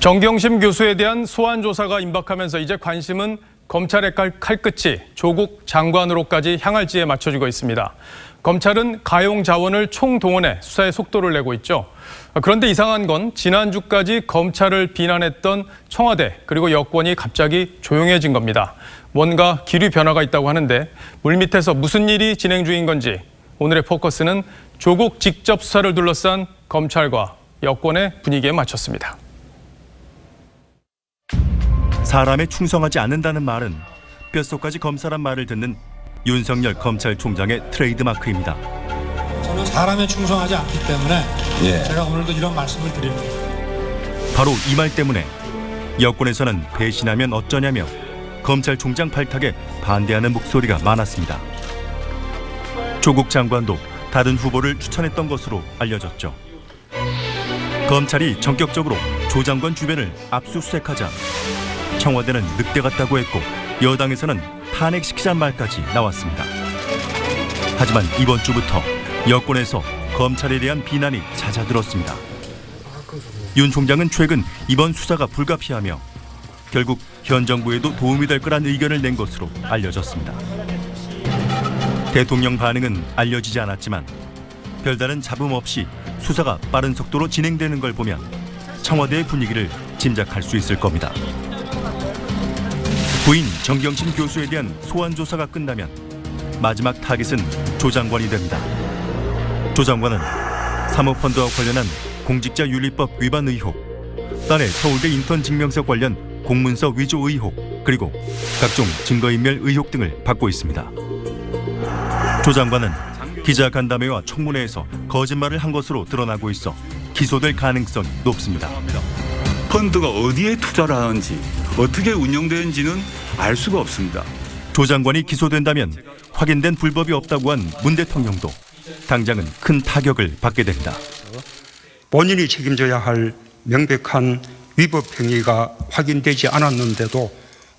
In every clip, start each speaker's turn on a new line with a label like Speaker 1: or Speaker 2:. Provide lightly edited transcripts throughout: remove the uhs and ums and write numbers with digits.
Speaker 1: 정경심 교수에 대한 소환 조사가 임박하면서 이제 관심은 검찰의 칼끝이 조국 장관으로까지 향할지에 맞춰지고 있습니다. 검찰은 가용 자원을 총동원해 수사에 속도를 내고 있죠. 그런데 이상한 건 지난주까지 검찰을 비난했던 청와대 그리고 여권이 갑자기 조용해진 겁니다. 뭔가 기류 변화가 있다고 하는데 물밑에서 무슨 일이 진행 중인 건지 오늘의 포커스는 조국 직접 수사를 둘러싼 검찰과 여권의 분위기에 맞췄습니다.
Speaker 2: 사람에 충성하지 않는다는 말은 뼛속까지 검사란 말을 듣는 윤석열 검찰총장의 트레이드마크입니다.
Speaker 3: 저는 사람에 충성하지 않기 때문에 제가 오늘도 이런 말씀을 드립니다.
Speaker 2: 바로 이 말 때문에 여권에서는 배신하면 어쩌냐며 검찰총장 발탁에 반대하는 목소리가 많았습니다. 조국 장관도 다른 후보를 추천했던 것으로 알려졌죠. 검찰이 전격적으로 조 장관 주변을 압수수색하자 청와대는 늑대 같다고 했고 여당에서는 탄핵시키자는 말까지 나왔습니다. 하지만 이번 주부터 여권에서 검찰에 대한 비난이 잦아들었습니다. 윤 총장은 최근 이번 수사가 불가피하며 결국 현 정부에도 도움이 될 거란 의견을 낸 것으로 알려졌습니다. 대통령 반응은 알려지지 않았지만 별다른 잡음 없이 수사가 빠른 속도로 진행되는 걸 보면 청와대의 분위기를 짐작할 수 있을 겁니다. 부인 정경심 교수에 대한 소환 조사가 끝나면 마지막 타깃은 조 장관이 됩니다. 조 장관은 사모펀드와 관련한 공직자윤리법 위반 의혹, 딸의 서울대 인턴 증명서 관련 공문서 위조 의혹, 그리고 각종 증거인멸 의혹 등을 받고 있습니다. 조 장관은 기자간담회와 청문회에서 거짓말을 한 것으로 드러나고 있어 기소될 가능성이 높습니다.
Speaker 4: 펀드가 어디에 투자를 하는지 어떻게 운영되는지는 알 수가 없습니다.
Speaker 2: 조 장관이 기소된다면 확인된 불법이 없다고 한 문 대통령도 당장은 큰 타격을 받게 됩니다.
Speaker 5: 본인이 책임져야 할 명백한 위법 행위가 확인되지 않았는데도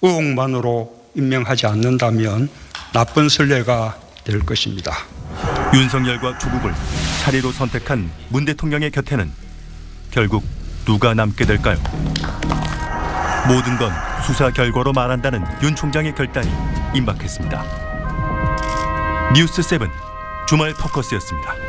Speaker 5: 의혹만으로 임명하지 않는다면 나쁜 선례가 될 것입니다.
Speaker 2: 윤석열과 조국을 차례로 선택한 문 대통령의 곁에는 결국 누가 남게 될까요? 모든 건 수사 결과로 말한다는 윤 총장의 결단이 임박했습니다. 뉴스7 주말 포커스였습니다.